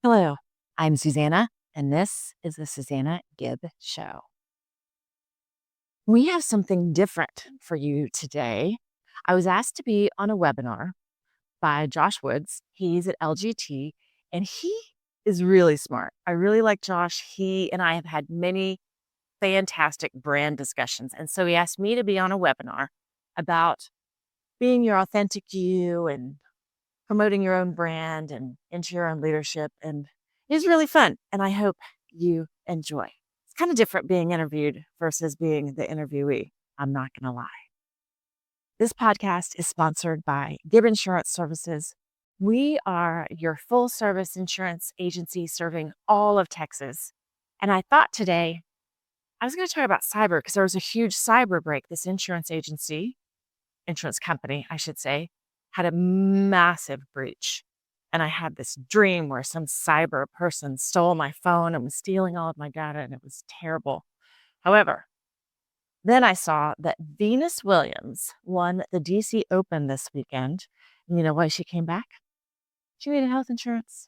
Hello, I'm Susanna, and this is the Susana Gibb Show. We have something different for you today. I was asked to be on a webinar by Josh Woods. He's at LGT, and he is really smart. I really like Josh. He and I have had many fantastic brand discussions. And so he asked me to be on a webinar about being your authentic you and promoting your own brand and into your own leadership. And it was really fun. And I hope you enjoy. It's kind of different being interviewed versus being the interviewee. I'm not going to lie. This podcast is sponsored by Gibb Insurance Services. We are your full service insurance agency serving all of Texas. And I thought today I was going to talk about cyber because there was a huge cyber break. This insurance company, I should say, had a massive breach. And I had this dream where some cyber person stole my phone and was stealing all of my data, and it was terrible. However, then I saw that Venus Williams won the DC Open this weekend. And you know why she came back? She needed health insurance,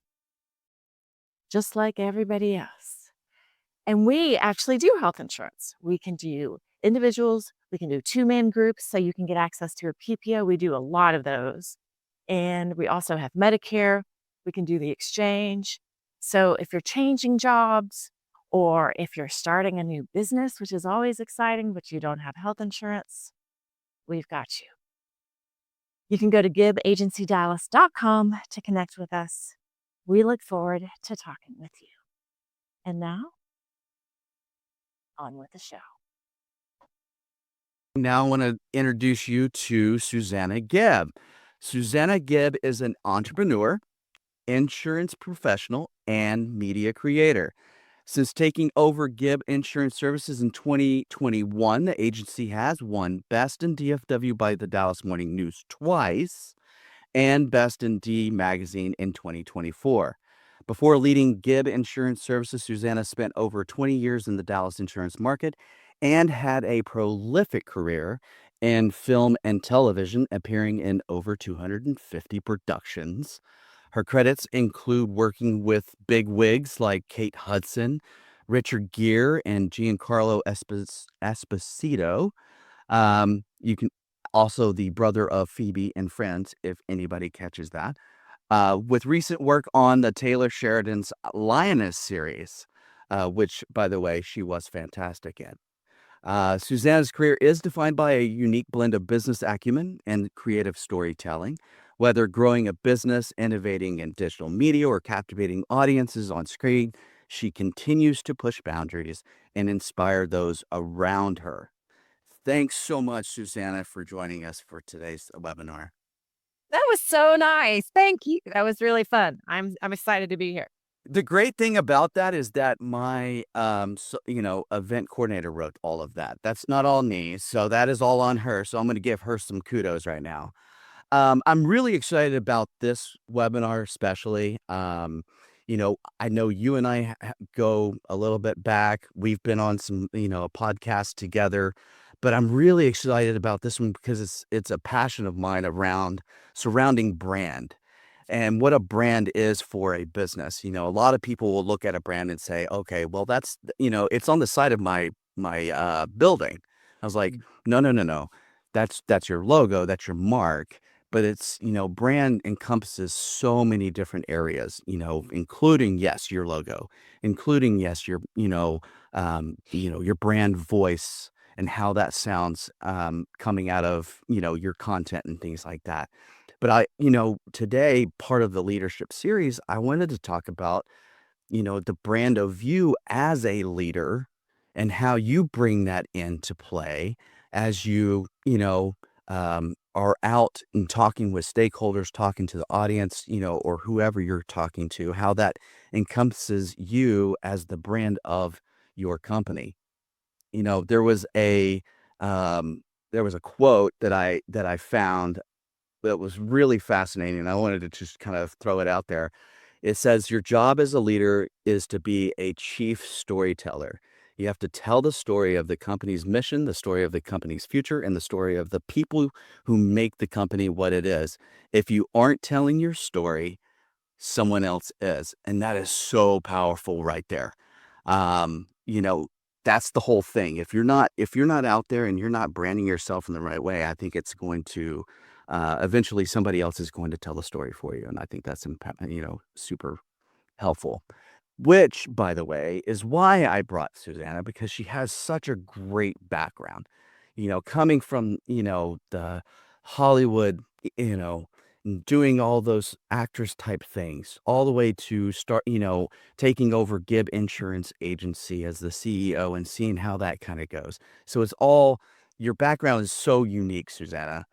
just like everybody else. And we actually do health insurance. We can do individuals, we can do two-man groups, so you can get access to a PPO. We do a lot of those. And we also have Medicare. We can do the exchange. So if you're changing jobs or if you're starting a new business, which is always exciting, but you don't have health insurance, we've got you. You can go to gibagencydallas.com to connect with us. We look forward to talking with you. And now, on with the show. Now I want to introduce you to Susana Gibb. Susana Gibb is an entrepreneur, insurance professional, and media creator. Since taking over Gibb Insurance Services in 2021, the agency has won Best in DFW by the Dallas Morning News twice and Best in D Magazine in 2024. Before leading Gibb Insurance Services, Susana spent over 20 years in the Dallas insurance market and had a prolific career in film and television, appearing in over 250 productions. Her credits include working with big wigs like Kate Hudson, Richard Gere, and Giancarlo Esposito. You can also the brother of Phoebe and Friends, if anybody catches that. With recent work on the Taylor Sheridan's Lioness series, which, by the way, she was fantastic in. Susana's career is defined by a unique blend of business acumen and creative storytelling. Whether growing a business, innovating in digital media, or captivating audiences on screen, she continues to push boundaries and inspire those around her. Thanks so much, Susana, for joining us for today's webinar. That was so nice. Thank you. That was really fun. I'm excited to be here. The great thing about that is that my, event coordinator wrote all of that. That's not all me, so that is all on her. So I'm going to give her some kudos right now. I'm really excited about this webinar, especially. I know you and I go a little bit back. We've been on some, podcasts together, but I'm really excited about this one because it's a passion of mine around surrounding brand and what a brand is for a business. A lot of people will look at a brand and say, okay, well, that's, it's on the side of my building. I was like, no. That's your logo, that's your mark. But it's, brand encompasses so many different areas, including, yes, your logo, including, yes, your, your brand voice and how that sounds coming out of, your content and things like that. But today, part of the leadership series, I wanted to talk about, the brand of you as a leader and how you bring that into play as you, are out and talking with stakeholders, talking to the audience, or whoever you're talking to, how that encompasses you as the brand of your company. There was a quote that I found that was really fascinating. I wanted to just kind of throw it out there. It says, your job as a leader is to be a chief storyteller. You have to tell the story of the company's mission, the story of the company's future, and the story of the people who make the company what it is. If you aren't telling your story, someone else is. And that is so powerful right there. You know, that's the whole thing. If you're not out there and you're not branding yourself in the right way, I think it's going to eventually somebody else is going to tell the story for you. And I think that's super helpful. Which, by the way, is why I brought Susanna, because she has such a great background. Coming from, the Hollywood, doing all those actress type things, all the way to start, taking over Gibb Insurance Agency as the CEO and seeing how that kind of goes. So it's all your background is so unique, Susanna.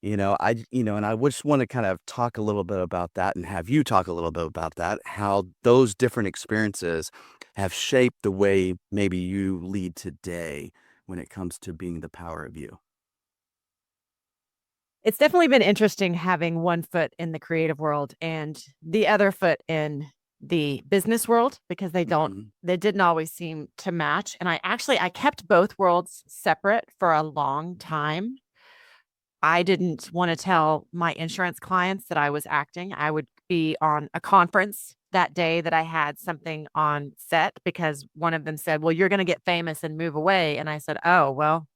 And I just want to kind of talk a little bit about that and have you talk a little bit about that, how those different experiences have shaped the way maybe you lead today when it comes to being the power of you. It's definitely been interesting having one foot in the creative world and the other foot in the business world because Mhm. they didn't always seem to match. And I kept both worlds separate for a long time. I didn't want to tell my insurance clients that I was acting. I would be on a conference that day that I had something on set because one of them said, "Well, you're going to get famous and move away." And I said, "Oh, well,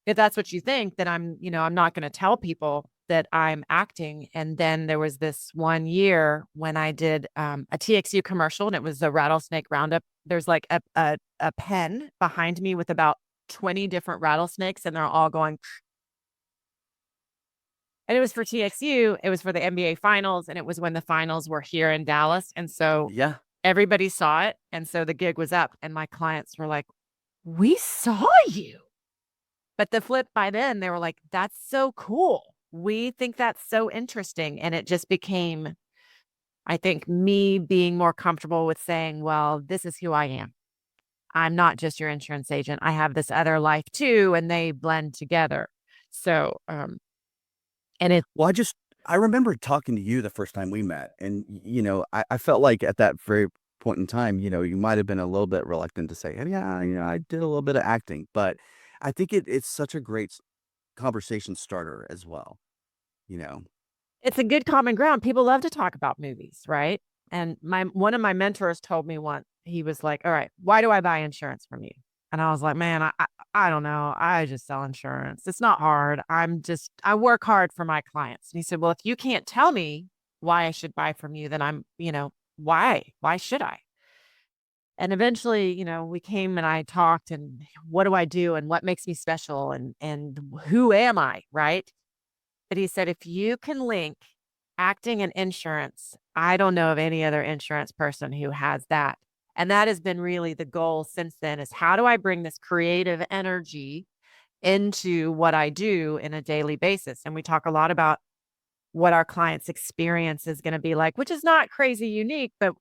if that's what you think, then I'm not going to tell people that I'm acting." And then there was this one year when I did a TXU commercial and it was a rattlesnake roundup. There's like a pen behind me with about 20 different rattlesnakes and they're all going, and it was for TXU. It was for the NBA finals. And it was when the finals were here in Dallas. And so Yeah. everybody saw it. And so the gig was up and my clients were like, "We saw you." But the flip by then, they were like, "That's so cool. We think that's so interesting." And it just became, I think, me being more comfortable with saying, "Well, this is who I am. I'm not just your insurance agent. I have this other life too." And they blend together. So, and it, Well, I remember talking to you the first time we met, and I felt like at that very point in time, you might have been a little bit reluctant to say, "Hey, yeah, I did a little bit of acting," but I think it's such a great conversation starter as well. You know, it's a good common ground. People love to talk about movies, right? And one of my mentors told me once, he was like, "All right, why do I buy insurance from you?" And I was like, "Man, I don't know. I just sell insurance. It's not hard. I work hard for my clients." And he said, "Well, if you can't tell me why I should buy from you, then why? Why should I?" And eventually, we came and I talked and what do I do and what makes me special and who am I, right? But he said, if you can link acting and insurance, I don't know of any other insurance person who has that. And that has been really the goal since then is how do I bring this creative energy into what I do in a daily basis? And we talk a lot about what our clients' experience is going to be like, which is not crazy unique, but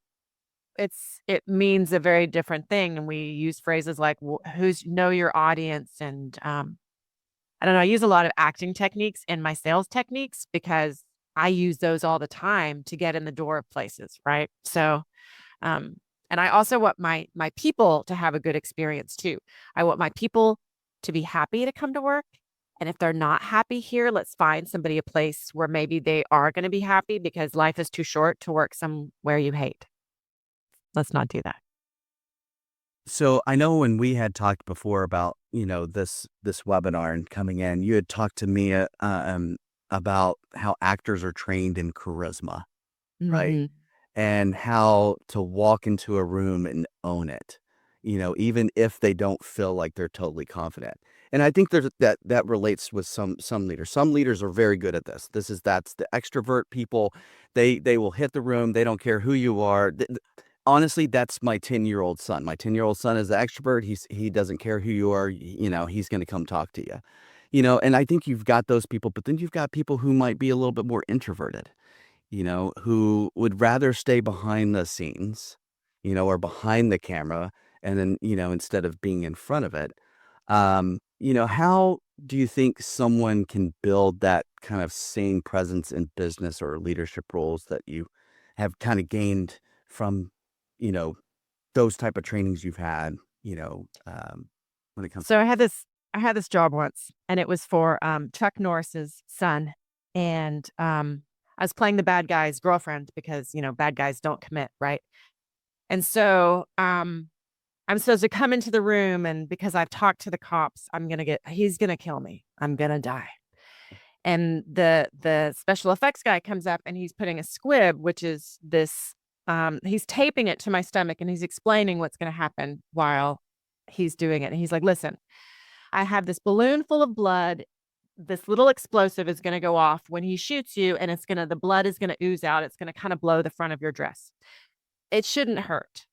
it means a very different thing. And we use phrases like who's know your audience and I don't know. I use a lot of acting techniques in my sales techniques because I use those all the time to get in the door of places, right? So, um, and I also want my people to have a good experience too. I want my people to be happy to come to work. And if they're not happy here, let's find somebody a place where maybe they are going to be happy because life is too short to work somewhere you hate. Let's not do that. so I know when we had talked before about this webinar and coming in, you had talked to me about how actors are trained in charisma, right? Hmm. And how to walk into a room and own it, even if they don't feel like they're totally confident. And I think that relates with some leaders. Some leaders are very good at this. That's the extrovert people. They will hit the room. They don't care who you are. Honestly, that's my 10-year-old son. My 10-year-old son is the extrovert. He doesn't care who you are. He's going to come talk to you. And I think you've got those people, but then you've got people who might be a little bit more introverted, who would rather stay behind the scenes, or behind the camera, and then, instead of being in front of it. How do you think someone can build that kind of same presence in business or leadership roles that you have kind of gained from, you know, those type of trainings you've had, when it comes. So I had this job once and it was for Chuck Norris's son. And I was playing the bad guy's girlfriend because, bad guys don't commit, right? And so I'm supposed to come into the room, and because I've talked to the cops, he's gonna kill me. I'm gonna die. And the special effects guy comes up and he's putting a squib, which is this he's taping it to my stomach and he's explaining what's gonna happen while he's doing it. And he's like, listen, I have this balloon full of blood. This little explosive is gonna go off when he shoots you, and the blood is gonna ooze out. It's gonna kind of blow the front of your dress. It shouldn't hurt.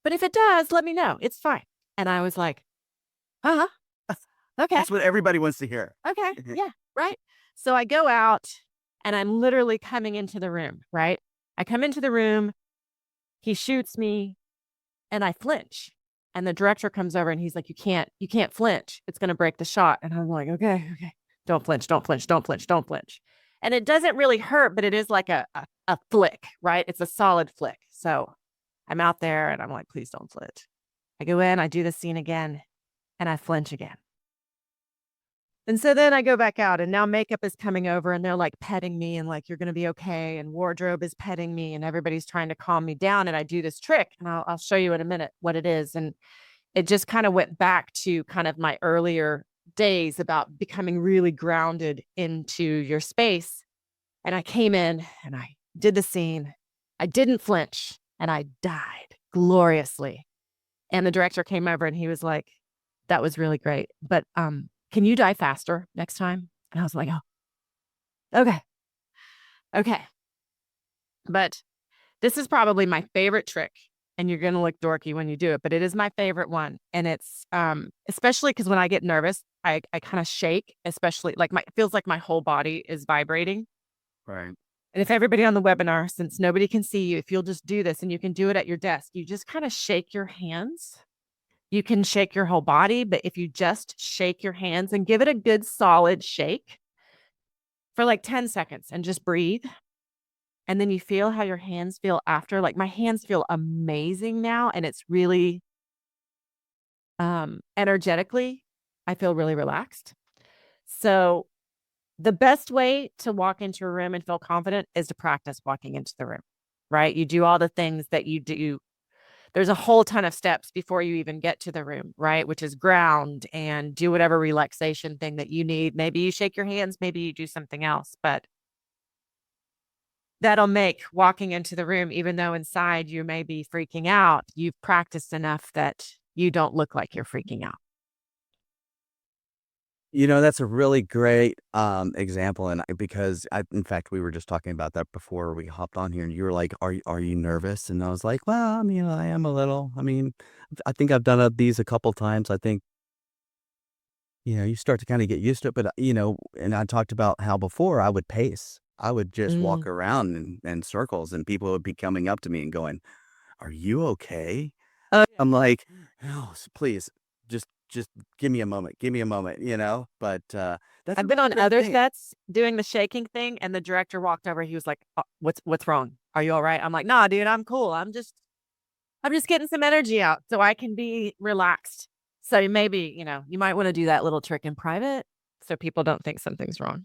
But if it does, let me know. It's fine. And I was like, uh-huh. Okay. That's what everybody wants to hear. Okay. Yeah. Right. So I go out and I'm literally coming into the room, right? I come into the room, he shoots me and I flinch. And the director comes over and he's like, you can't flinch. It's going to break the shot. And I'm like, okay. Don't flinch, don't flinch, don't flinch, don't flinch. And it doesn't really hurt, but it is like a flick, right? It's a solid flick. So I'm out there and I'm like, please don't flinch. I go in, I do the scene again, and I flinch again. And so then I go back out, and now makeup is coming over and they're like petting me and like, you're going to be okay. And wardrobe is petting me and everybody's trying to calm me down. And I do this trick, and I'll show you in a minute what it is. And it just kind of went back to kind of my earlier days about becoming really grounded into your space. And I came in and I did the scene. I didn't flinch and I died gloriously. And the director came over and he was like, that was really great. But can you die faster next time? And I was like, oh, okay. Okay. But this is probably my favorite trick. And you're going to look dorky when you do it, but it is my favorite one. And it's especially because when I get nervous, I kind of shake, especially like it feels like my whole body is vibrating. Right. And if everybody on the webinar, since nobody can see you, if you'll just do this and you can do it at your desk, you just kind of shake your hands. You can shake your whole body, but if you just shake your hands and give it a good solid shake for like 10 seconds and just breathe. And then you feel how your hands feel after. Like my hands feel amazing now. And it's really energetically, I feel really relaxed. So the best way to walk into a room and feel confident is to practice walking into the room, right? You do all the things that you do. There's a whole ton of steps before you even get to the room, right? Which is ground and do whatever relaxation thing that you need. Maybe you shake your hands, maybe you do something else, but that'll make walking into the room, even though inside you may be freaking out, you've practiced enough that you don't look like you're freaking out. That's a really great example, and because in fact, we were just talking about that before we hopped on here, and you were like, "Are you nervous?" And I was like, "Well, I mean, I am a little. I mean, I think I've done these a couple times. I think you start to kind of get used to it, but and I talked about how before I would pace. I would just walk around in circles, and people would be coming up to me and going, "Are you okay?" Oh, yeah. I'm like, "Oh, please, just give me a moment, give me a moment," But that's a I've been really on great other thing. sets doing the shaking thing, and the director walked over. He was like, what's wrong? Are you all right?" I'm like, "Nah, dude, I'm cool. I'm just getting some energy out so I can be relaxed." So maybe, you might want to do that little trick in private so people don't think something's wrong.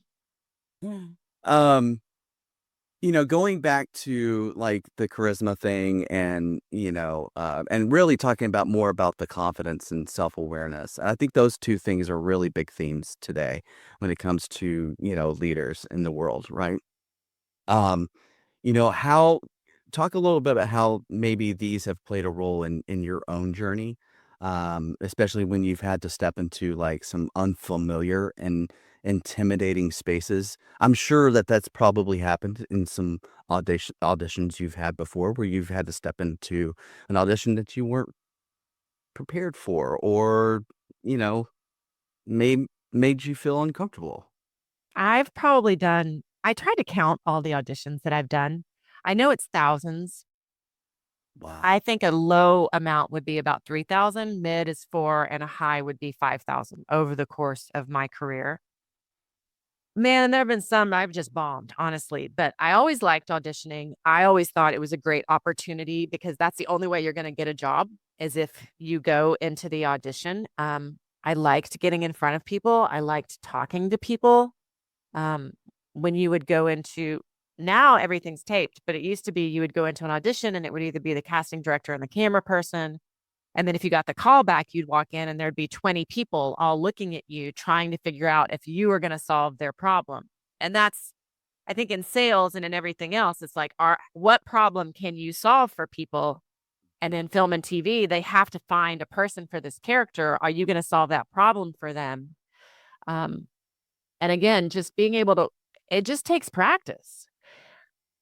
Um, going back to like the charisma thing and really talking about more about the confidence and self-awareness. I think those two things are really big themes today when it comes to, leaders in the world, right? Um, how talk a little bit about how maybe these have played a role in your own journey, especially when you've had to step into like some unfamiliar and intimidating spaces. I'm sure that that's probably happened in some auditions you've had before, where you've had to step into an audition that you weren't prepared for, or you know, made you feel uncomfortable. I tried to count all the auditions that I've done. I know it's thousands. Wow. I think a low amount would be about 3,000, mid is 4, and a high would be 5,000 over the course of my career. Man, there have been some I've just bombed, honestly, but I always liked auditioning. I always thought it was a great opportunity because that's the only way you're going to get a job is if you go into the audition. I liked getting in front of people. I liked talking to people. Um, when you would go into Now everything's taped, but it used to be you would go into an audition and it would either be the casting director and the camera person. And then if you got the call back, you'd walk in and there'd be 20 people all looking at you, trying to figure out if you were going to solve their problem. And that's, I think in sales and in everything else, it's like, what problem can you solve for people? And in film and TV, they have to find a person for this character. Are you going to solve that problem for them? Um, and again, just being able to, it just takes practice.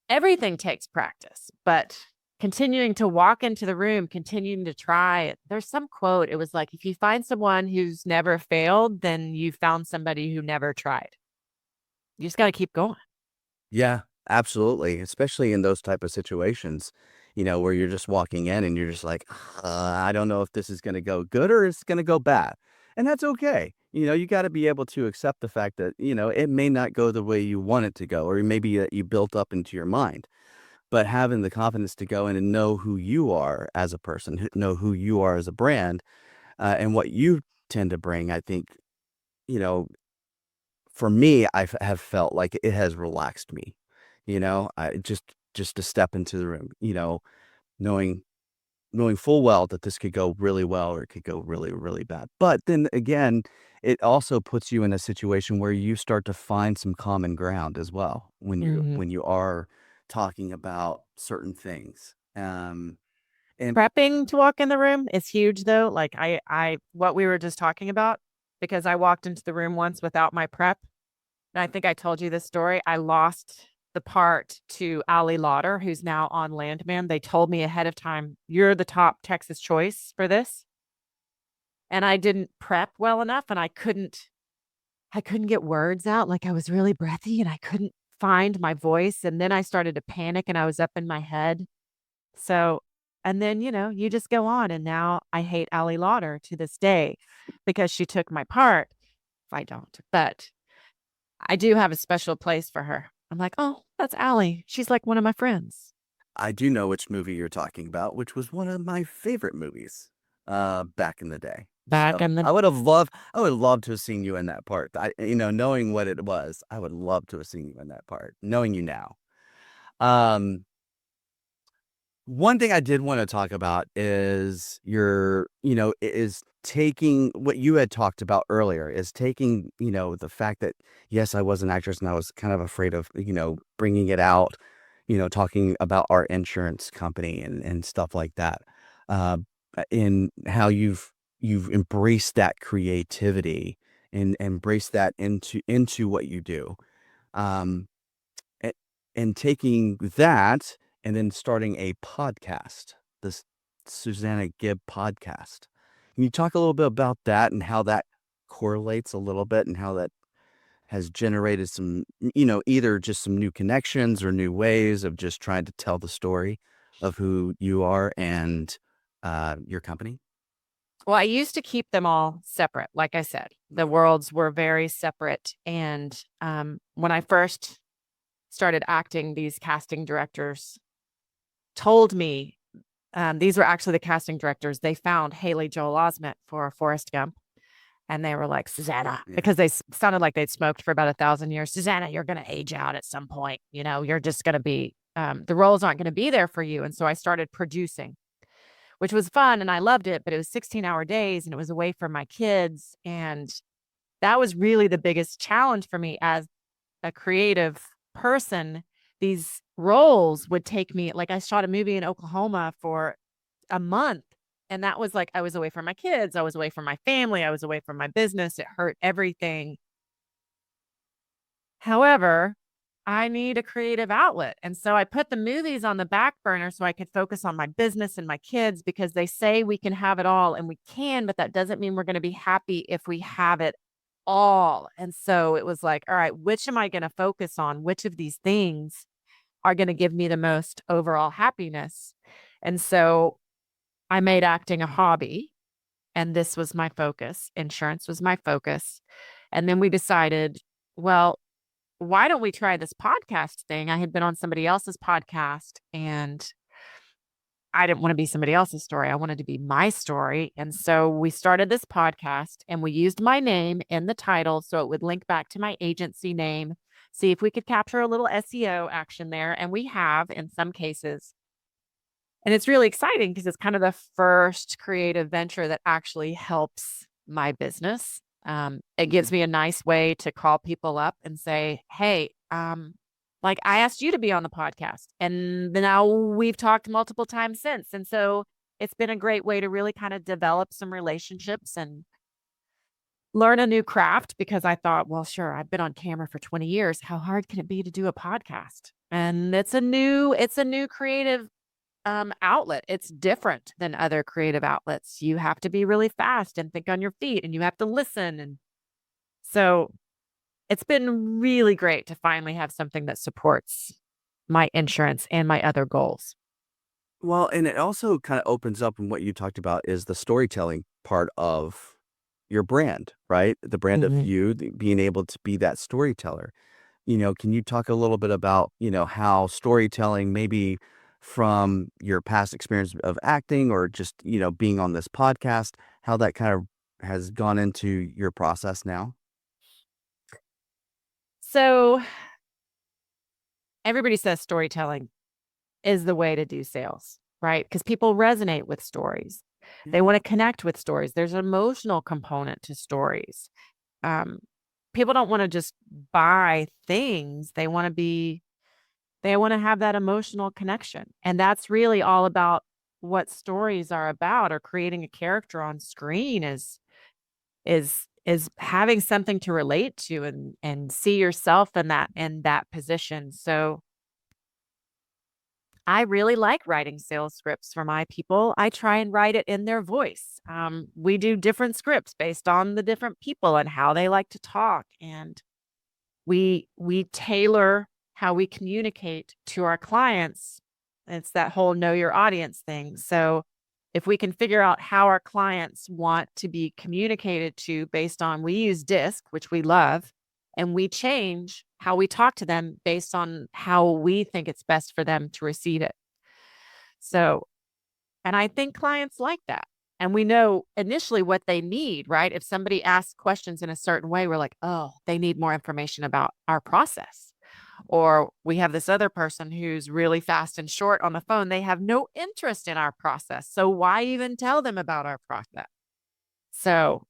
Everything takes practice, but continuing to walk into the room, continuing to try. There's some quote. It was like, if you find someone who's never failed, then you found somebody who never tried. You just got to keep going. Yeah, absolutely, especially in those type of situations, where you're just walking in and you're just like, I don't know if this is gonna go good or it's gonna go bad." And that's okay. You gotta be able to accept the fact that, it may not go the way you want it to go, or maybe that you built up into your mind. But having the confidence to go in and know who you are as a person, know who you are as a brand, and what you tend to bring, I think, you know, for me, have felt like it has relaxed me, I just to step into the room, knowing knowing full well that this could go really well or it could go really, really bad. But then again, it also puts you in a situation where you start to find some common ground as well Mhm. when you are talking about certain things. And Prepping to walk in the room is huge though. Like what we were just talking about, because I walked into the room once without my prep. And I think I told you this story. I lost the part to Ali Lauder, who's now on Landman. They told me ahead of time, you're the top Texas choice for this. And I didn't prep well enough and I couldn't get words out. Like I was really breathy and I couldn't find my voice. And then I started to panic and I was up in my head. So, and then, you just go on. And now I hate Ali Lauder to this day because she took my part. If I don't, but I do have a special place for her. I'm like, oh, that's Ali. She's like one of my friends. I do know which movie you're talking about, which was one of my favorite movies, back in the day. Back So in the I would love to have seen you in that part. Knowing what it was, I would love to have seen you in that part, knowing you now. Um, One thing I did wanna talk about is is taking what you had talked about earlier, is taking, the fact that, yes, I was an actress and I was kind of afraid of, bringing it out, talking about our insurance company and stuff like that, uh, in how you've embraced that creativity and embraced that into what you do. Um a and taking that and then starting a podcast, this Susana Gibb podcast. Can you talk a little bit about that and how that correlates a little bit and how that has generated some, either just some new connections or new ways of just trying to tell the story of who you are and, your company? Well, I used to keep them all separate. Like I said, the worlds were very separate. And when I first started acting, these casting directors told me these were actually the casting directors. They found Haley Joel Osment for Forrest Gump. And they were like, Susanna, Yeah. because they sounded like they'd smoked for about 1,000 years. Susanna, you're going to age out at some point. You're just going to be, the roles aren't going to be there for you. And so I started producing, which was fun and I loved it, but it was 16-hour days and it was away from my kids. And that was really the biggest challenge for me as a creative person. These roles would take me, like I shot a movie in Oklahoma for a month. And that was like, I was away from my kids. I was away from my family. I was away from my business. It hurt everything. However, I need a creative outlet. And so I put the movies on the back burner so I could focus on my business and my kids because they say we can have it all and we can, but that doesn't mean we're going to be happy if we have it all. And so it was like, all right, which am I going to focus on? Which of these things are going to give me the most overall happiness? And so I made acting a hobby, and this was my focus. Insurance was my focus. And then we decided, well, why don't we try this podcast thing? I had been on somebody else's podcast and I didn't want to be somebody else's story. I wanted to be my story. And so we started this podcast and we used my name in the title so it would link back to my agency name. see if we could capture a little SEO action there. And we have in some cases. And it's really exciting because it's kind of the first creative venture that actually helps my business. It gives me a nice way to call people up and say, hey, like I asked you to be on the podcast, and now we've talked multiple times since. And so it's been a great way to really kind of develop some relationships and learn a new craft, because I thought, well, sure, I've been on camera for 20 years. How hard can it be to do a podcast? And it's a new creative outlet. It's different than other creative outlets. You have to be really fast and think on your feet, and you have to listen. And so it's been really great to finally have something that supports my insurance and my other goals. Well, and it also kind of opens up, and what you talked about is the storytelling part of your brand, right? The brand of Mhm. you, being able to be that storyteller. Can you talk a little bit about, how storytelling, maybe from your past experience of acting or just, being on this podcast, how that kind of has gone into your process now? So everybody says storytelling is the way to do sales, right? Because people resonate with stories. They Yeah. want to connect with stories. There's an emotional component to stories. Um, People don't want to just buy things. They want to have that emotional connection. And that's really all about what stories are about, or creating a character on screen is having something to relate to and see yourself in that position. So I really like writing sales scripts for my people. I try and write it in their voice. We do different scripts based on the different people and how they like to talk, and we tailor how we communicate to our clients. It's that whole know your audience thing. So if we can figure out how our clients want to be communicated to, based on, we use DISC, which we love, and we change how we talk to them based on how we think it's best for them to receive it. So, and I think clients like that. And we know initially what they need, right? If somebody asks questions in a certain way, we're like, oh, they need more information about our process. Or we have this other person who's really fast and short on the phone. They have no interest in our process. So why even tell them about our process? So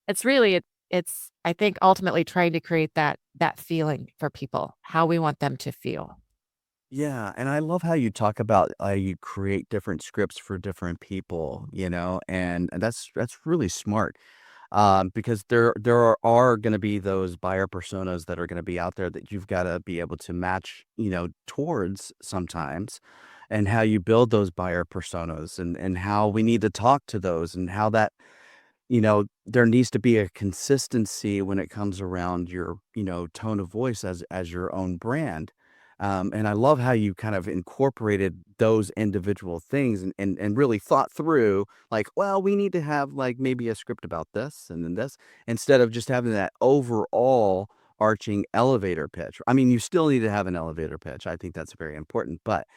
it's really it's I think ultimately trying to create that feeling for people, how we want them to feel. Yeah, and I love how you talk about you create different scripts for different people, and that's really smart. Because there are going to be those buyer personas that are going to be out there that you've got to be able to match, towards sometimes, and how you build those buyer personas, and how we need to talk to those, and how that, there needs to be a consistency when it comes around your, tone of voice as your own brand. And I love how you kind of incorporated those individual things, and really thought through, like, well, we need to have like maybe a script about this and then this, instead of just having that overall arching elevator pitch. I mean, you still need to have an elevator pitch. I think that's very important, but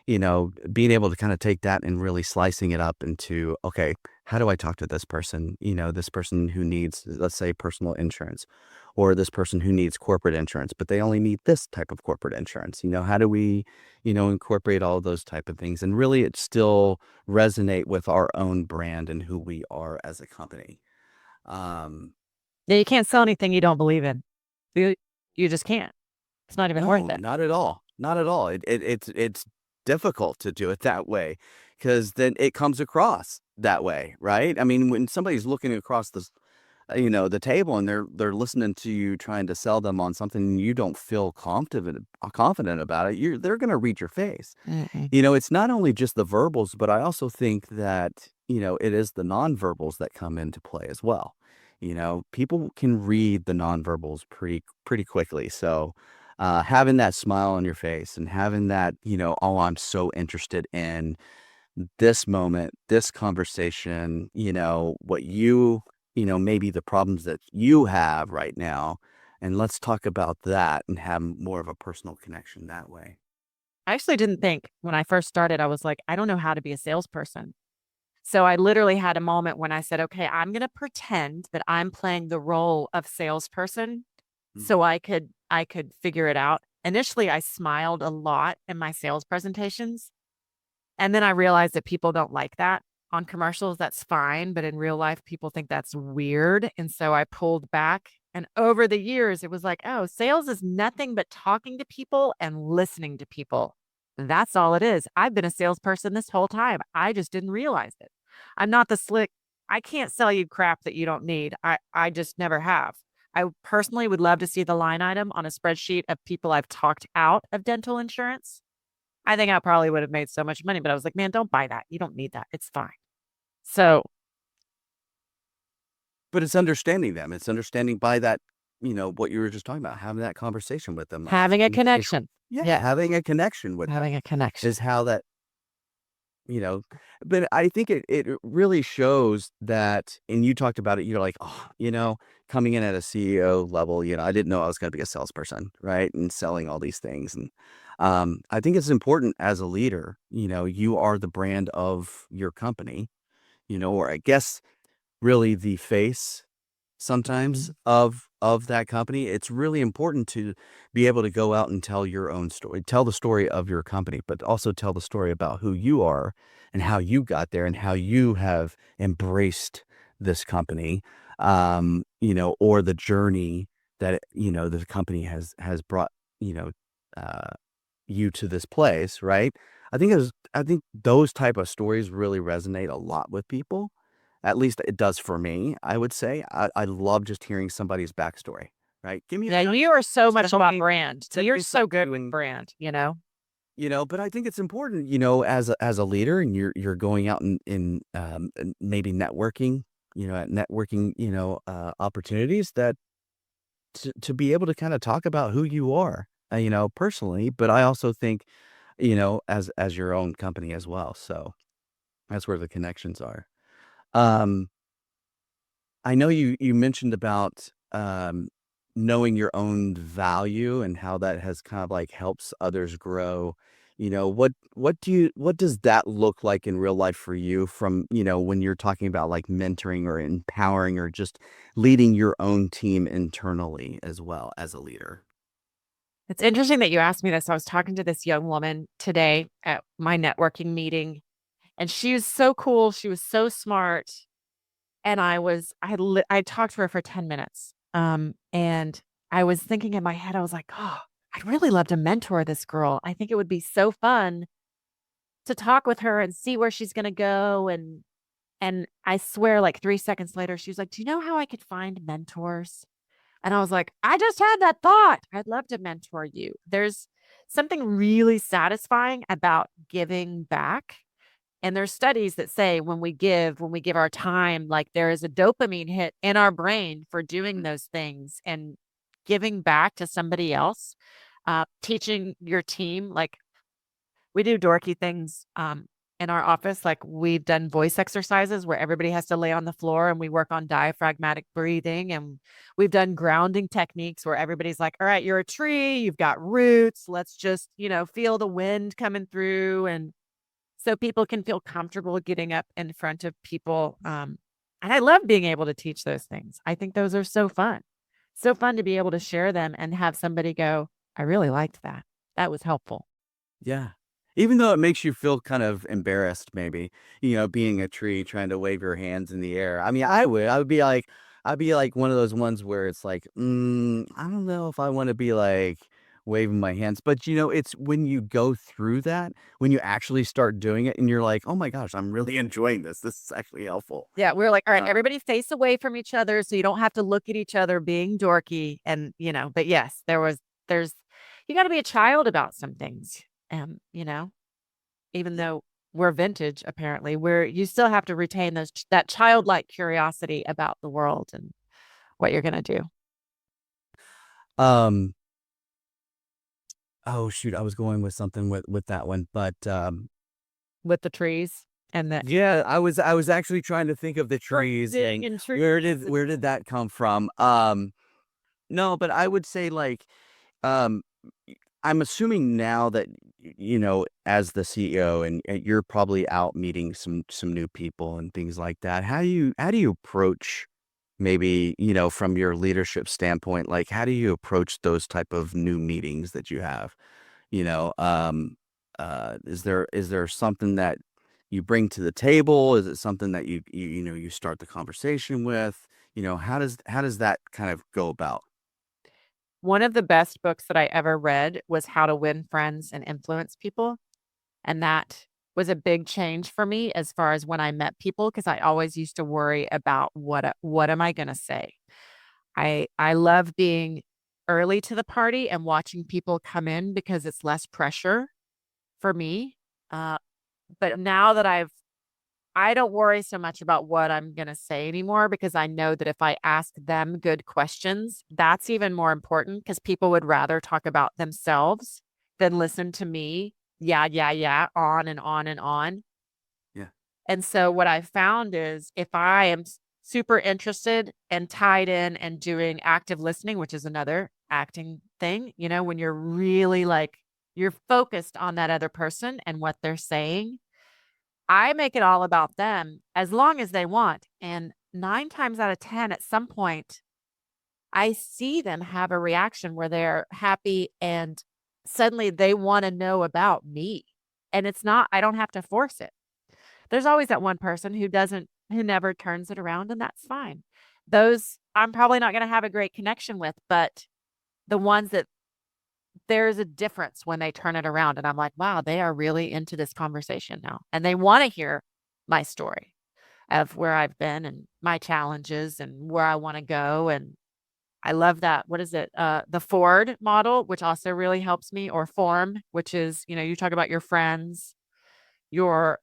being able to kind of take that and really slicing it up into, okay, how do I talk to this person? This person who needs, let's say, personal insurance, or this person who needs corporate insurance, but they only need this type of corporate insurance. How do we, incorporate all those type of things, and really it still resonate with our own brand and who we are as a company. Um, Yeah, you can't sell anything you don't believe in. You, you just can't. It's not even worth no, it. not at all. Not at all. It's difficult to do it that way, because then it comes across that way, right? I mean, when somebody's looking across the table, and they're listening to you trying to sell them on something you don't feel confident about it, they're gonna read your face. Mm-mm. It's not only just the verbals, but I also think that, it is the nonverbals that come into play as well. People can read the nonverbals pretty quickly. So, having that smile on your face, and having that, oh, I'm so interested in this moment, this conversation, what maybe the problems that you have right now. And let's talk about that and have more of a personal connection that way. I actually didn't think when I first started, I was like, I don't know how to be a salesperson. So I literally had a moment when I said, okay, I'm going to pretend that I'm playing the role of salesperson, so I could figure it out. Initially, I smiled a lot in my sales presentations, and then I realized that people don't like that. On commercials, that's fine, but in real life, people think that's weird, and so I pulled back, and over the years, it was like, "Oh, sales is nothing but talking to people and listening to people. That's all it is. I've been a salesperson this whole time. I just didn't realize it. I'm not the slick I can't sell you crap that you don't need. I just never have. I personally would love to see the line item on a spreadsheet of people I've talked out of dental insurance. I think I probably would have made so much money, but I was like, "Man, don't buy that. You don't need that. It's fine." So, But it's understanding them. It's understanding by that, what you were just talking about, having that conversation with them. having a If connection. Yeah, Yeah, having a connection with them having a connection. is how that, you know but I think it really shows that, and you talked about it, you're like, "Oh, coming in at a CEO level, I didn't know I was gonna be a salesperson, right? And selling all these things." And, I think it's important as a leader, you are the brand of your company, or I guess really the face sometimes Mhm. of that company. It's really important to be able to go out and tell your own story, tell the story of your company, but also tell the story about who you are and how you got there and how you have embraced this company, or the journey that, the company has brought, you know, uh, you to this place, right? I think those type of stories really resonate a lot with people. At least it does for me, I would say. I love just hearing somebody's backstory, right? Give me a Yeah, you are so much tell about me brand. tell You're me so something good with doing, brand, you know? but I think it's important, as a leader and you're going out and maybe networking, at networking, opportunities that to be able to kind of talk about who you are, personally, but I also think, as your own company as well. So that's where the connections are. Um, I know you mentioned about, knowing your own value and how that has kind of like helps others grow. What does that look like in real life for you from, when you're talking about like mentoring or empowering or just leading your own team internally as well as a leader? It's interesting that you asked me this. I was talking to this young woman today at my networking meeting, and she was so cool. She was so smart. And I talked to her for 10 minutes. And I was thinking in my head, I was like, "Oh, I'd really love to mentor this girl. I think it would be so fun to talk with her and see where she's gonna go." And I swear, like 3 seconds later, she was like, "Do you know how I could find mentors?" And I was like, "I just had that thought. I'd love to mentor you." There's something really satisfying about giving back, and there's studies that say when we give our time, like there is a dopamine hit in our brain for doing those things and giving back to somebody else, teaching your team. Like we do dorky things in our office. Like we've done voice exercises where everybody has to lay on the floor and we work on diaphragmatic breathing. And we've done grounding techniques where everybody's like, "All right, you're a tree, you've got roots. Let's just, feel the wind coming through." And so people can feel comfortable getting up in front of people. And I love being able to teach those things. I think those are so fun. So fun to be able to share them and have somebody go, "I really liked that. That was helpful." Yeah. Even though it makes you feel kind of embarrassed maybe, being a tree trying to wave your hands in the air. I mean, I'd be like one of those ones where it's like, I don't know if I wanna be, like, waving my hands, but, it's when you go through that, when you actually start doing it and you're like, "Oh my gosh, I'm really enjoying this. This is actually helpful." Yeah, we're like, "All right, Uh, everybody face away from each other so you don't have to look at each other being dorky." And, but yes, there's you gotta be a child about some things. Even yeah. though we're vintage, apparently, where you still have to retain that childlike curiosity about the world and what you're gonna do Um, oh shoot, I was going with something with that one, but, with the trees and the yeah, I was actually trying to think of the trees Grounding and and where trees did and where did that come from? No, but I would say like, um, I'm assuming now that as the CEO and you're probably out meeting some new people and things like that. How do you approach maybe, from your leadership standpoint, like how do you approach those type of new meetings that you have? You know, is there something that you bring to the table? Is it something that you start the conversation with? How does that kind of go about? One of the best books that I ever read was How to Win Friends and Influence People, and that was a big change for me as far as when I met people, because I always used to worry about what am I gonna say? I love being early to the party and watching people come in because it's less pressure for me. Uh, but now that I don't worry so much about what I'm gonna say anymore, because I know that if I ask them good questions, that's even more important, because people would rather talk about themselves than listen to me. Yeah, yeah, yeah, on and on and on. Yeah. And so what I found is if I am super interested and tied in and doing active listening, which is another acting thing, when you're really like, you're focused on that other person and what they're saying, I make it all about them as long as they want. And 9 times out of 10, at some point, I see them have a reaction where they're happy and suddenly they want to know about me. And it's not, I don't have to force it. There's always that one person who never turns it around, and that's fine. Those I'm probably not going to have a great connection with, but the ones that there's a difference when they turn it around. And I'm like, wow, they are really into this conversation now. And they want to hear my story of where I've been and my challenges and where I want to go. And I love that. What is it? The Ford model, which also really helps me, or form, which is, you talk about your friends, your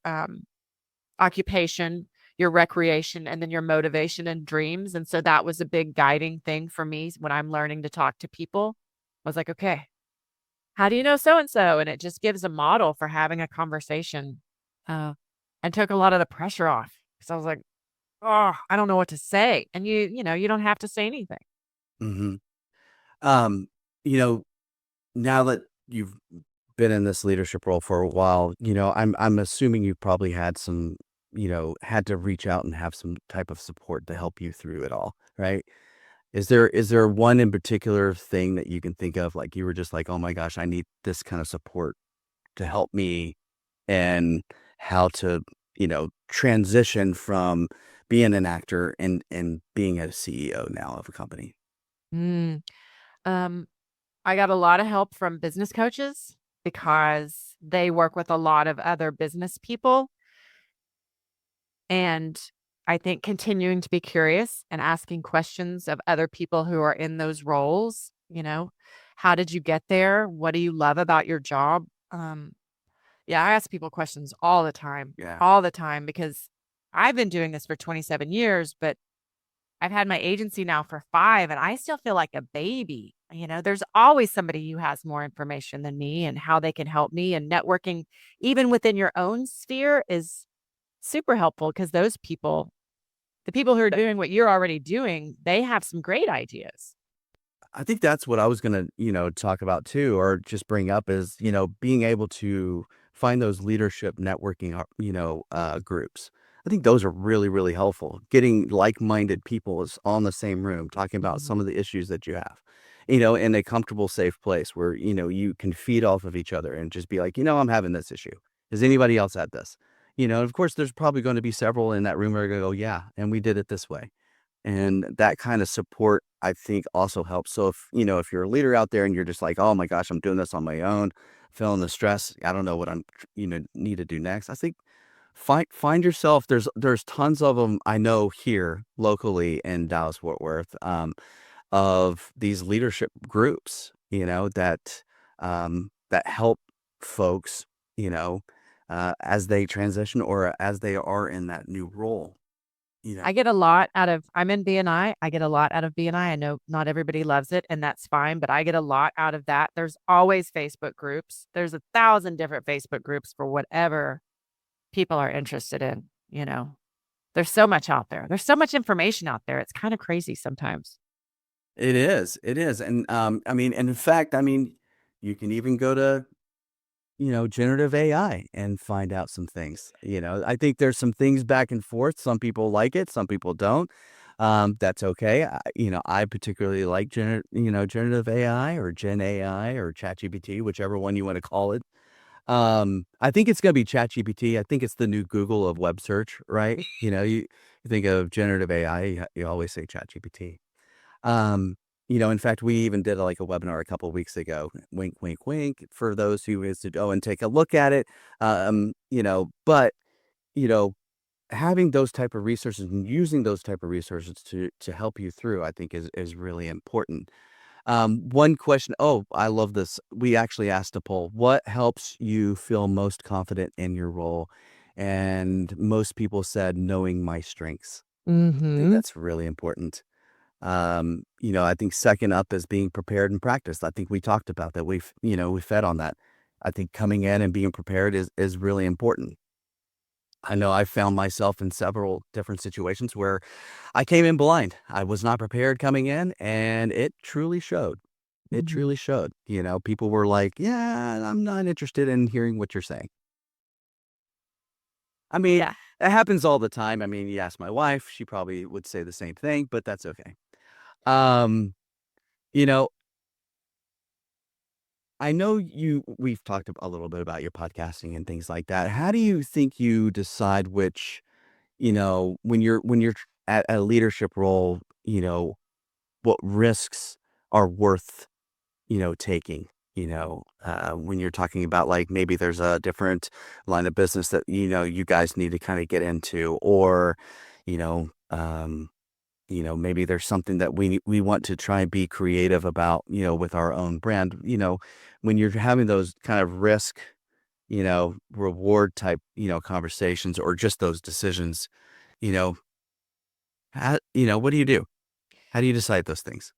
occupation, your recreation, and then your motivation and dreams. And so that was a big guiding thing for me when I'm learning to talk to people. I was like, okay, how do you know so and so? And it just gives a model for having a conversation, uh, and took a lot of the pressure off, because I was like, oh, I don't know what to say. And you don't have to say anything. Hmm. Um, you know, Now that you've been in this leadership role for a while, I'm assuming you probably had to reach out and have some type of support to help you through it all, right? Is there one in particular thing that you can think of, like you were just like, "Oh my gosh, I need this kind of support to help me," and how to, transition from being an actor and being a CEO now of a company? Mm. Um, I got a lot of help from business coaches because they work with a lot of other business people. And I think continuing to be curious and asking questions of other people who are in those roles, how did you get there? What do you love about your job? Yeah, I ask people questions Yeah. all the time, because I've been doing this for 27 years, but I've had my agency now for 5, and I still feel like a baby. There's always somebody who has more information than me and how they can help me, and networking even within your own sphere is super helpful, because the people who are doing what you're already doing, they have some great ideas. I think that's what I was gonna, talk about too, or just bring up is, being able to find those leadership networking, groups. I think those are really, really helpful. Getting like-minded people is on the same room, talking about Mhm. some of the issues that you have, in a comfortable, safe place where, you can feed off of each other and just be like, I'm having this issue. Has anybody else had this? Of course, there's probably going to be several in that room where I go, yeah, and we did it this way. And that kind of support, I think, also helps. So if you're a leader out there and you're just like, "Oh my gosh, I'm doing this on my own, feeling the stress, I don't know what need to do next." I think find yourself. There's tons of them I know here locally in Dallas Fort Worth, of these leadership groups, that help folks, as they transition or as they are in that new role. You know, I'm in BNI. I get a lot out of BNI. I know not everybody loves it, and that's fine, but I get a lot out of that. There's always Facebook groups. There's 1,000 different Facebook groups for whatever people are interested in, you know. There's so much out there. There's so much information out there. It's kind of crazy sometimes. it is, and I mean, and in fact, I mean, you can even go to generative AI and find out some things. I think there's some things back and forth. Some people like it, some people don't. That's okay. I particularly like generative AI or Gen AI or ChatGPT, whichever one you want to call it. I think it's gonna be ChatGPT. I think it's the new Google of web search, right? You think of generative AI, you always say ChatGPT. Um, in fact, we even did like a webinar a couple weeks ago. Wink, wink, wink. For those who is to go and take a look at it. But you know, having those type of resources and using those type of resources to help you through, I think is really important. One question. Oh, I love this. We actually asked a poll. What helps you feel most confident in your role? And most people said knowing my strengths. I think Mhm. that's really important. I think second up is being prepared and practiced. I think we talked about that. We fed on that. I think coming in and being prepared is really important. I know I found myself in several different situations where I came in blind. I was not prepared coming in, and it truly showed. It Mhm. truly showed. People were like, "Yeah, I'm not interested in hearing what you're saying." I mean, Yeah. it happens all the time. I mean, you ask my wife, she probably would say the same thing, but that's okay. Um, you know, I know we've talked a little bit about your podcasting and things like that. How do you think you decide which, when you're at a leadership role, what risks are worth, taking, when you're talking about like maybe there's a different line of business that, you guys need to kind of get into, or, you know, um, maybe there's something that we want to try and be creative about, with our own brand, when you're having those kind of risk, reward type, conversations or just those decisions, you know, what do you do? How do you decide those things?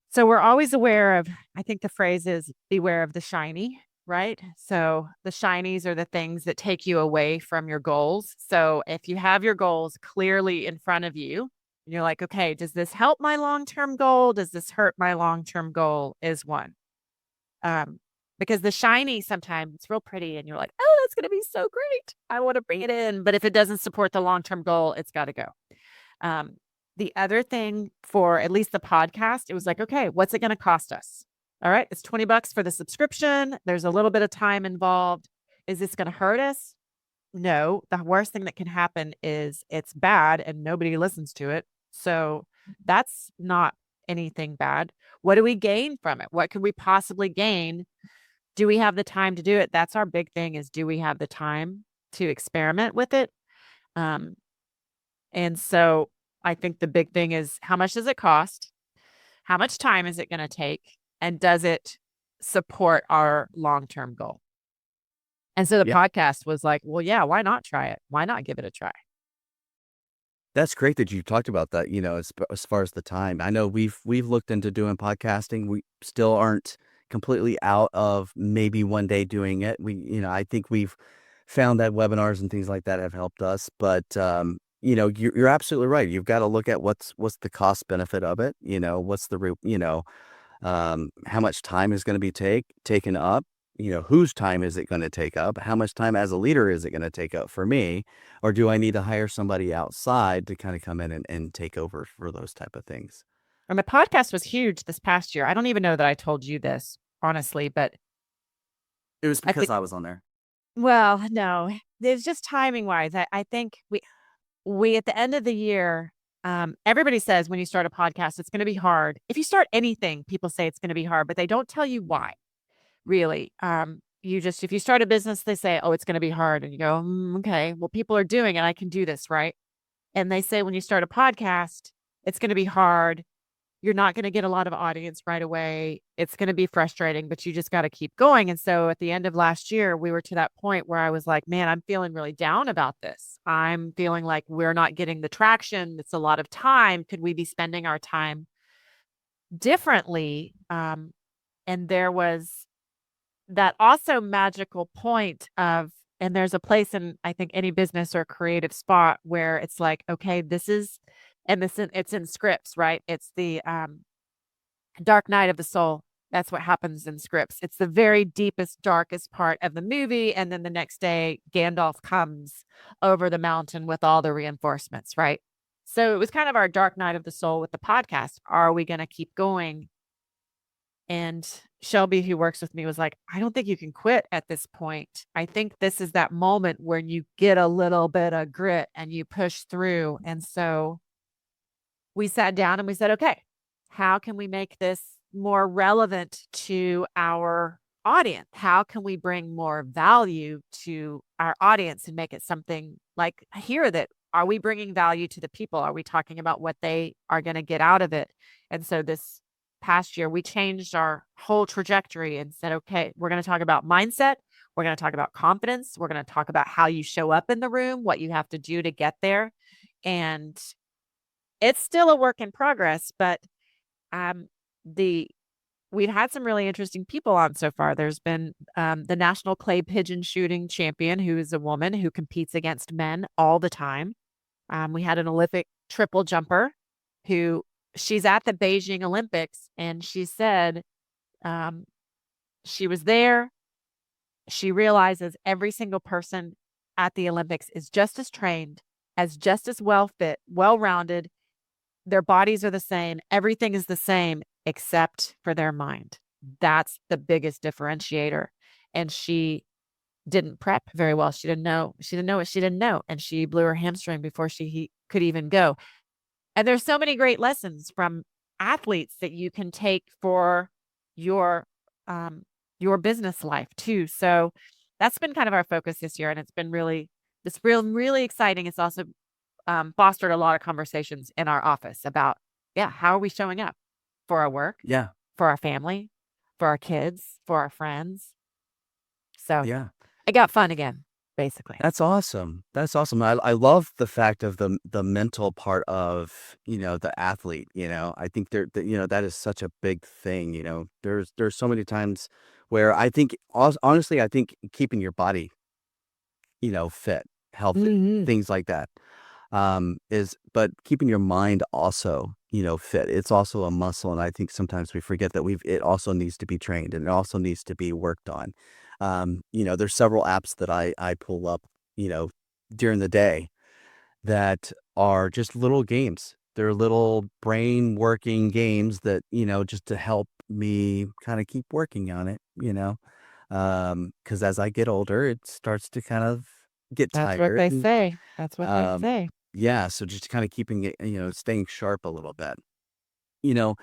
So we're always aware of, I think the phrase is beware of the shiny, right? So the shinies are the things that take you away from your goals. So if you have your goals clearly in front of you, and you're like, okay, does this help my long-term goal? Does this hurt my long-term goal? Is one. Um, because the shiny sometimes it's real pretty and you're like, oh, that's going to be so great. I want to bring it in. But if it doesn't support the long-term goal, it's got to go. Um, the other thing for at least the podcast, it was like, okay, what's it going to cost us? All right, it's $20 for the subscription. There's a little bit of time involved. Is this going to hurt us? No. The worst thing that can happen is it's bad and nobody listens to it. So that's not anything bad. What do we gain from it? What could we possibly gain? Do we have the time to do it? That's our big thing is do we have the time to experiment with it? Um, and so I think the big thing is how much does it cost? How much time is it going to take? And does it support our long term goal? And so the Yeah. podcast was like, well, yeah, why not try it? Why not give it a try? That's great that you talked about that, as far as the time. I know we've looked into doing podcasting. We still aren't completely out of maybe one day doing it. I think we've found that webinars and things like that have helped us, but you're absolutely right. You've got to look at what's the cost benefit of it. What's the how much time is going to be taken up? Whose time is it going to take up? How much time as a leader is it going to take up for me? Or do I need to hire somebody outside to kind of come in and take over for those type of things? And the podcast was huge this past year. I don't even know that I told you this, honestly, but It was I because think, I was on there. well, no, it's just timing wise. I think we at the end of the year, everybody says when you start a podcast, it's going to be hard. If you start anything, people say it's going to be hard, but they don't tell you why. Really. If you start a business, they say, oh, it's going to be hard. And you go, okay, well, people are doing it. I can do this. Right. And they say, when you start a podcast, it's going to be hard. You're not going to get a lot of audience right away. It's going to be frustrating, but you just got to keep going. And so at the end of last year, we were to that point where I was like, man, I'm feeling really down about this. I'm feeling like we're not getting the traction. It's a lot of time. Could we be spending our time differently? And there was that also magical point of, and there's a place in, I think, any business or creative spot where it's like, okay, it's in scripts, right? It's the dark night of the soul. That's what happens in scripts. It's the very deepest, darkest part of the movie. And then the next day, Gandalf comes over the mountain with all the reinforcements, right? So it was kind of our dark night of the soul with the podcast. Are we going to keep going? And Shelby, who works with me, was like, I don't think you can quit at this point. I think this is that moment where you get a little bit of grit and you push through. And so we sat down and we said, okay, how can we make this more relevant to our audience? How can we bring more value to our audience and make it something like here that are we bringing value to the people? Are we talking about what they are going to get out of it? And so this past year, we changed our whole trajectory and said, okay, we're going to talk about mindset. We're going to talk about confidence. We're going to talk about how you show up in the room, what you have to do to get there. And it's still a work in progress, but the we've had some really interesting people on so far. There's been the national clay pigeon shooting champion, who is a woman who competes against men all the time. We had an Olympic triple jumper who she's at the Beijing Olympics, and she said she was there. She realizes every single person at the Olympics is just as trained, as just as well fit, well rounded. Their bodies are the same. Everything is the same except for their mind. That's the biggest differentiator. And she didn't prep very well. She didn't know what she didn't know. And she blew her hamstring before she could even go. And there's so many great lessons from athletes that you can take for your business life too. So that's been kind of our focus this year. And it's been really exciting. It's also fostered a lot of conversations in our office about, how are we showing up for our work, Yeah. for our family, for our kids, for our friends. So Yeah. it got fun again, basically. That's awesome. That's awesome. I love the fact of the mental part of, the athlete, I think that is such a big thing, There's so many times where I think honestly, I think keeping your body, fit, healthy, Mhm. things like that, but keeping your mind also, fit. It's also a muscle, and I think sometimes we forget that it also needs to be trained and it also needs to be worked on. There's several apps that I pull up, you know, during the day that are just little games. They're little brain working games that, just to help me kind of keep working on it, because as I get older, it starts to kind of get That's what tired. they And say. That's what they um, say. yeah, so just kind of keeping it, staying sharp a little bit. You know,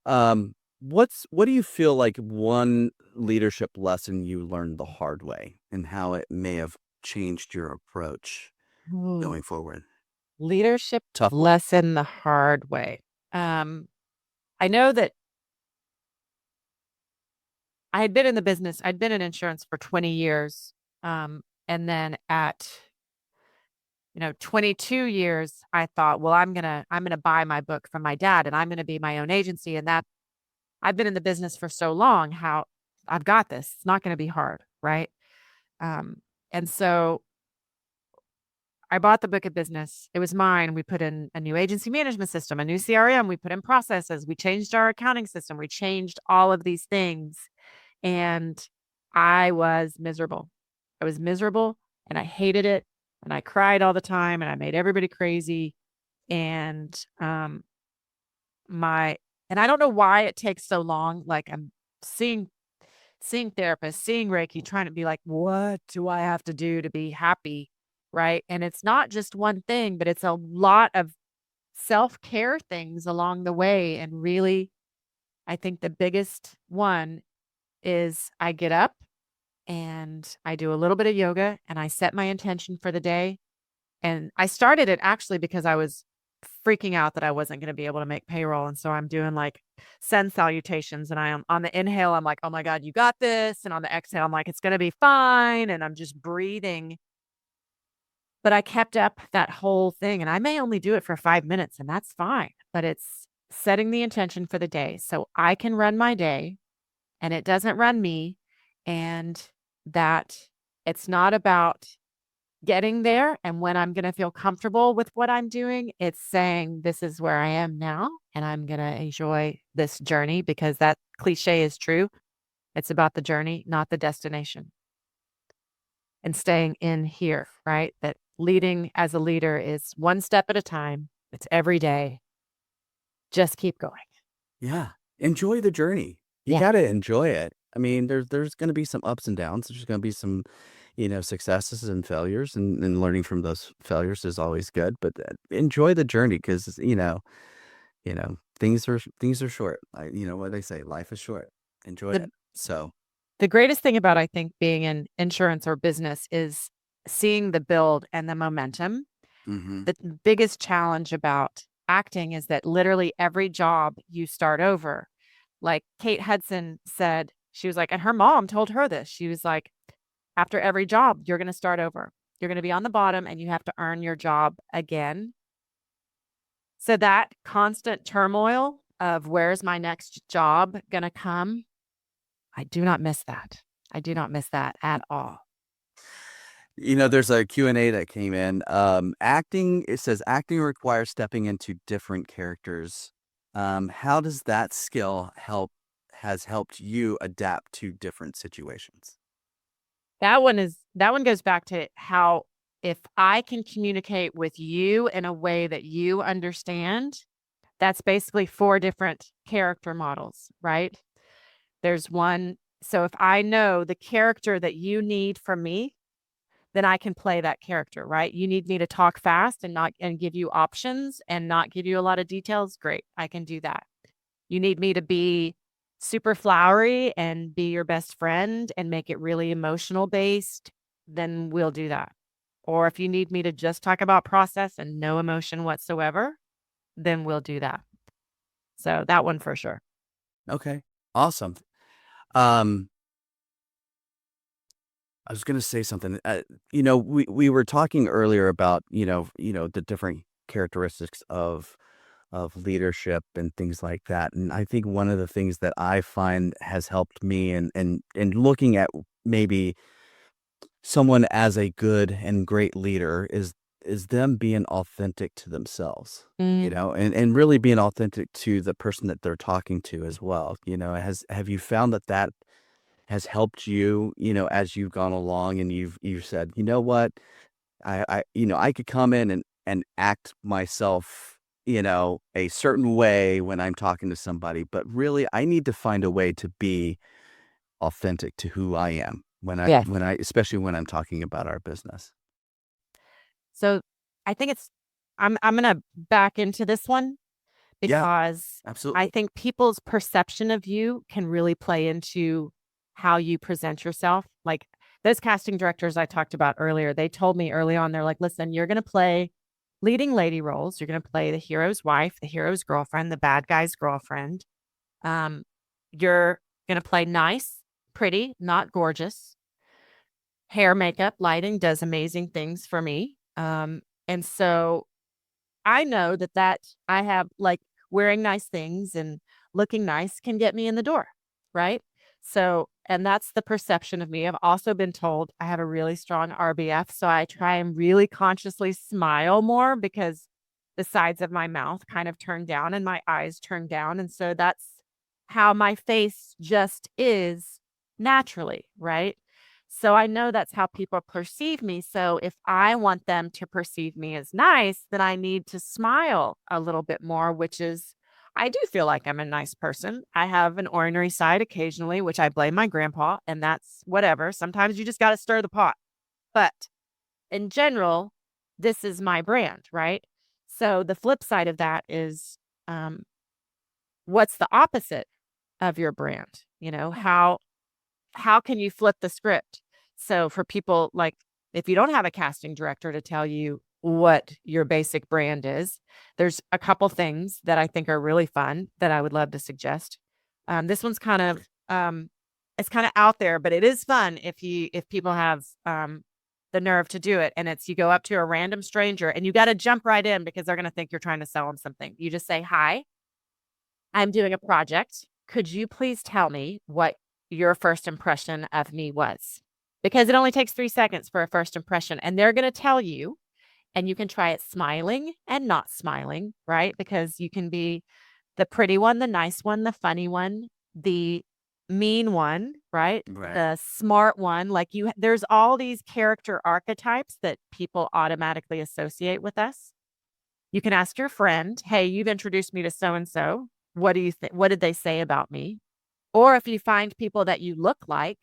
um, what do you feel like one leadership lesson you learned the hard way and how it may have changed your approach Ooh, going forward? leadership Tough one. lesson the hard way. Um, I know that I had been in the business. I'd been in insurance for 20 years. And then at 22 years, I thought, well, I'm gonna buy my book from my dad and I'm gonna be my own agency. And that I've been in the business for so long, how I've got this. It's not gonna be hard, right? Um, and so I bought the book of business. It was mine. We put in a new agency management system, a new CRM. We put in processes. We changed our accounting system. We changed all of these things. And I was miserable. I was miserable and I hated it. And I cried all the time and I made everybody crazy. And my and I don't know why it takes so long. Like I'm seeing therapists, seeing Reiki, trying to be like, what do I have to do to be happy? Right. And it's not just one thing, but it's a lot of self-care things along the way. And really, I think the biggest one is I get up and I do a little bit of yoga and I set my intention for the day. And I started it actually because I was freaking out that I wasn't going to be able to make payroll. And so I'm doing like send salutations. And I am on the inhale, I'm like, oh my God, you got this. And on the exhale, I'm like, it's going to be fine. And I'm just breathing. But I kept up that whole thing. And I may only do it for 5 minutes, and that's fine. But it's setting the intention for the day so I can run my day and it doesn't run me. And that it's not about getting there and when I'm going to feel comfortable with what I'm doing. It's saying, this is where I am now, and I'm going to enjoy this journey, because that cliche is true. It's about the journey, not the destination, and staying in here, right? That leading as a leader is one step at a time. It's every day. Just keep going. Yeah. Enjoy the journey. You Yeah. gotta enjoy it. I mean, there's gonna be some ups and downs. There's gonna be some, successes and failures, and learning from those failures is always good. But enjoy the journey because things are short. What they say, life is short. Enjoy The it. So, the greatest thing about, I think, being in insurance or business is seeing the build and the momentum. hmm The biggest challenge about acting is that literally every job you start over. Like Kate Hudson said, she was like, and her mom told her this. She was like, after every job, you're going to start over. You're going to be on the bottom and you have to earn your job again. So that constant turmoil of where's my next job going to come, I do not miss that. I do not miss that at all. there's a Q&A that came in. It says acting requires stepping into different characters. How does that skill has helped you adapt to different situations? That one goes back to how if I can communicate with you in a way that you understand, that's basically four different character models, right? There's one. So if I know the character that you need from me, then I can play that character, right? You need me to talk fast and give you options and not give you a lot of details. Great. I can do that. You need me to be super flowery and be your best friend and make it really emotional based, then we'll do that. Or if you need me to just talk about process and no emotion whatsoever, then we'll do that. So that one for sure. Okay. Awesome. Um, I was gonna say something. We were talking earlier about, the different characteristics of leadership and things like that. And I think one of the things that I find has helped me and looking at maybe someone as a good and great leader is them being authentic to themselves, Mm, and really being authentic to the person that they're talking to as well. Have you found that has helped you, as you've gone along and you've said, you know what, I could come in and act myself, a certain way when I'm talking to somebody, but really I need to find a way to be authentic to who I am yes. especially when I'm talking about our business. So I think I'm going to back into this one Yeah, because I absolutely. think people's perception of you can really play into how you present yourself. Like those casting directors I talked about earlier, they told me early on, they're like, listen, you're going to play leading lady roles. You're going to play the hero's wife, the hero's girlfriend, the bad guy's girlfriend. Um, you're going to play nice, pretty, not gorgeous. Hair, makeup, lighting does amazing things for me. And so I know that I have like wearing nice things and looking nice can get me in the door, right? So, and that's the perception of me. I've also been told I have a really strong RBF, so I try and really consciously smile more because the sides of my mouth kind of turn down and my eyes turn down, and so that's how my face just is naturally, right? So I know that's how people perceive me. So if I want them to perceive me as nice, then I need to smile a little bit more, which is, I do feel like I'm a nice person. I have an ornery side occasionally, which I blame my grandpa, and that's whatever. Sometimes you just got to stir the pot. But in general, this is my brand, right? So the flip side of that is um, what's the opposite of your brand? How can you flip the script? So for people like if you don't have a casting director to tell you what your basic brand is, there's a couple things that I think are really fun that I would love to suggest. This one's kind of it's kind of out there, but it is fun if people have the nerve to do it. And it's you go up to a random stranger and you got to jump right in because they're going to think you're trying to sell them something. You just say, "Hi, I'm doing a project. Could you please tell me what your first impression of me was?" Because it only takes 3 seconds for a first impression. And they're going to tell you, and you can try it smiling and not smiling, right? Because you can be the pretty one, the nice one, the funny one, the mean one, right? Right. The smart one. There's all these character archetypes that people automatically associate with us. You can ask your friend, hey, you've introduced me to so and so. What do you think? What did they say about me? Or if you find people that you look like,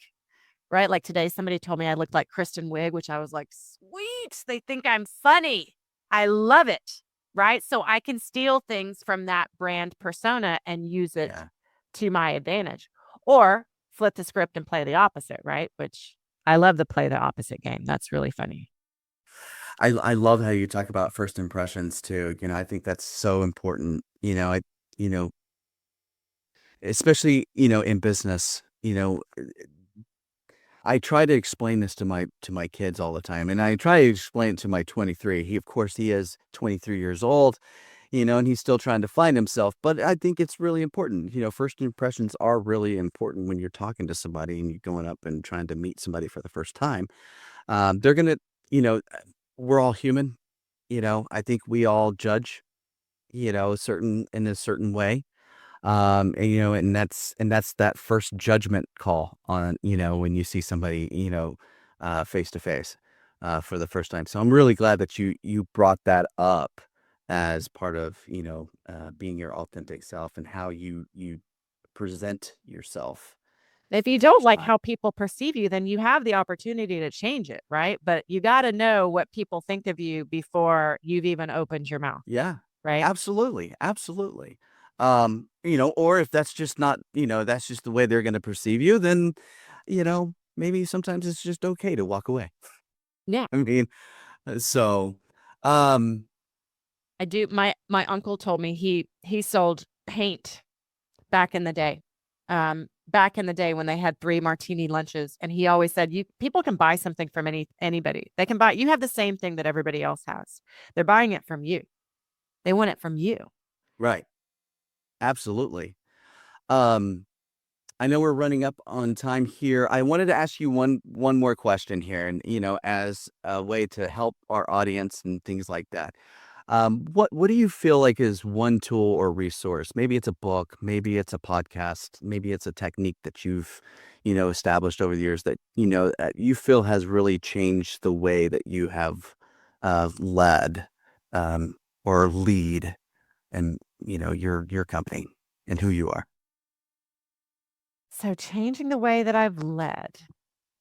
right? Like today, somebody told me I looked like Kristen Wiig, which I was like, sweet. They think I'm funny. I love it. Right. So I can steal things from that brand persona and use it Yeah. to my advantage, or flip the script and play the opposite. Right. Which I love the play the opposite game. That's really funny. I love how you talk about first impressions too. I think that's so important. You know, especially, in business, I try to explain this to my kids all the time, and I try to explain it to my 23. He, of course, he is 23 years old, and he's still trying to find himself. But I think it's really important. First impressions are really important when you're talking to somebody and you're going up and trying to meet somebody for the first time. They're gonna, you know, we're all human. I think we all judge, certain in a certain way. And that's that first judgment call on, when you see somebody, face to face, for the first time. So I'm really glad that you brought that up as part of, being your authentic self and how you present yourself If you for the don't first like time. how people perceive you, then you have the opportunity to change it, right? But you got to know what people think of you before you've even opened your mouth, Yeah, right? absolutely, absolutely. Or if that's just not, that's just the way they're gonna perceive you, then, maybe sometimes it's just okay to walk away. Yeah. I mean, so, um I do. My uncle told me he sold paint back in the day. Back in the day when they had 3 martini lunches, and he always said, "You people can buy something from anybody. They can buy you have the same thing that everybody else has. They're buying it from you. They want it from you." right, absolutely. Um, I know we're running up on time here. I wanted to ask you one more question here, and, as a way to help our audience and things like that. What do you feel like is one tool or resource? Maybe it's a book, maybe it's a podcast, maybe it's a technique that you've, established over the years that, you feel has really changed the way that you have, led, um, or lead and, your company and who you are. So changing the way that I've led.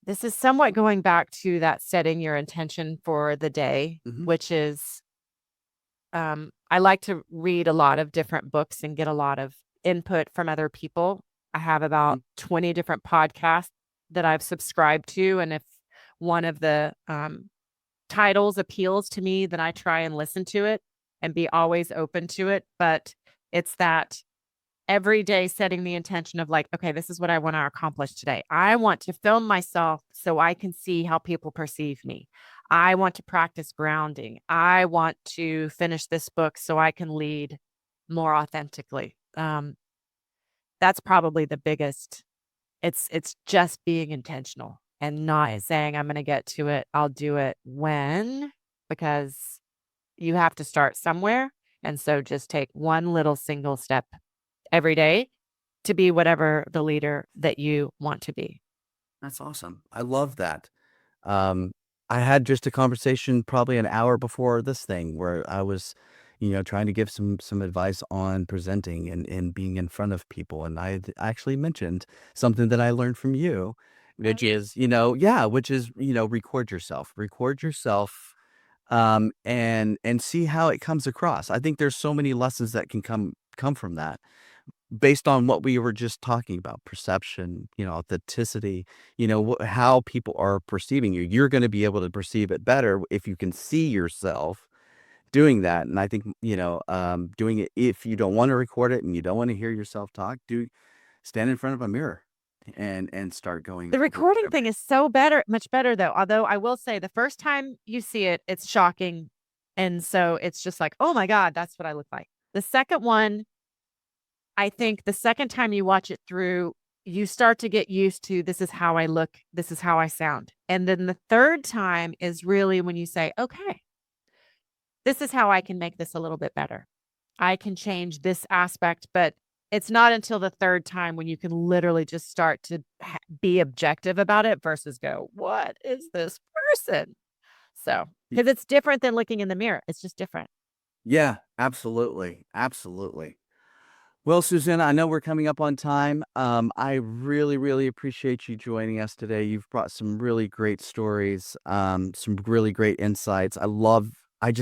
This is somewhat going back to that setting your intention for the day, Mhm. which is I like to read a lot of different books and get a lot of input from other people. I have about Mhm. 20 different podcasts that I've subscribed to. And if one of the titles appeals to me, then I try and listen to it and be always open to it. But it's that every day setting the intention of like, okay, this is what I want to accomplish today. I want to film myself so I can see how people perceive me. I want to practice grounding. I want to finish this book so I can lead more authentically. That's probably the biggest. It's just being intentional and not Right. saying I'm going to get to it. I'll do it when, because you have to start somewhere. And so just take one little single step every day to be whatever the leader that you want to be. That's awesome. I love that. Um, I had just a conversation probably an hour before this thing where I was, trying to give some advice on presenting and being in front of people. And I had actually mentioned something that I learned from you, which is, yeah, which is, record yourself, and see how it comes across. I think there's so many lessons that can come from that based on what we were just talking about, perception, authenticity, how people are perceiving you. You're going to be able to perceive it better if you can see yourself doing that. And I think, doing it, if you don't want to record it and you don't want to hear yourself talk, stand in front of a mirror and start going The over recording whatever. thing is so better, much better though. Although I will say the first time you see it, it's shocking. And so it's just like, oh my God, that's what I look like. The second one, I think the second time you watch it through, you start to get used to this is how I look, this is how I sound. And then the third time is really when you say, okay, this is how I can make this a little bit better. I can change this aspect, but it's not until the third time when you can literally just start to be objective about it versus go, "What is this person?" So, because it's different than looking in the mirror. It's just different. Yeah, absolutely, absolutely. Well, Susanna, I know we're coming up on time. I really, really appreciate you joining us today. You've brought some really great stories, some really great insights. I have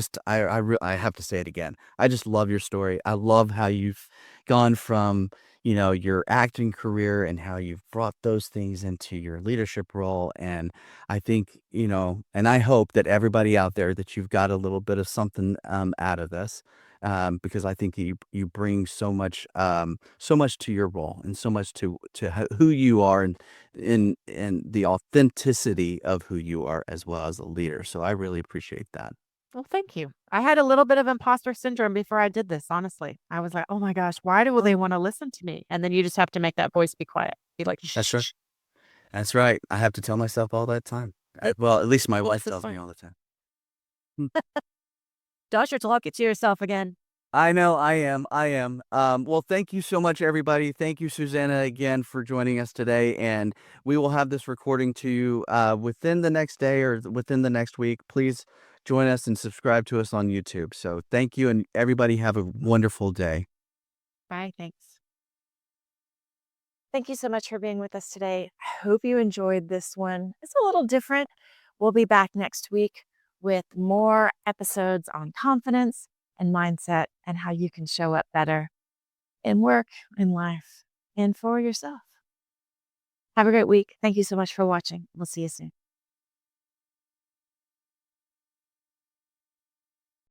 to say it again. I just love your story. I love how you've gone from, your acting career and how you've brought those things into your leadership role. And I think, and I hope that everybody out there that you've got a little bit of something out of this because I think you bring so much to your role and so much to who you are and in the authenticity of who you are as well as a leader. So I really appreciate that. Well, thank you. I had a little bit of imposter syndrome before I did this, honestly. I was like, "Oh my gosh, why do they wanna listen to me?" And then you just have to make that voice be quiet. Be like, That's right. "Shh." That's right. I have to tell myself all that time. Well, at least my Well, wife this is tells me fine. all the time. Hmm. Josh, you're talking to yourself again. I know, I am, I am. Well, thank you so much, everybody. Thank you, Susanna, again for joining us today, and we will have this recording to you within the next day or within the next week. Please join us and subscribe to us on YouTube. So thank you, and everybody have a wonderful day. Bye, thanks. Thank you so much for being with us today. I hope you enjoyed this one. It's a little different. We'll be back next week with more episodes on confidence and mindset and how you can show up better in work, in life, and for yourself. Have a great week. Thank you so much for watching. We'll see you soon.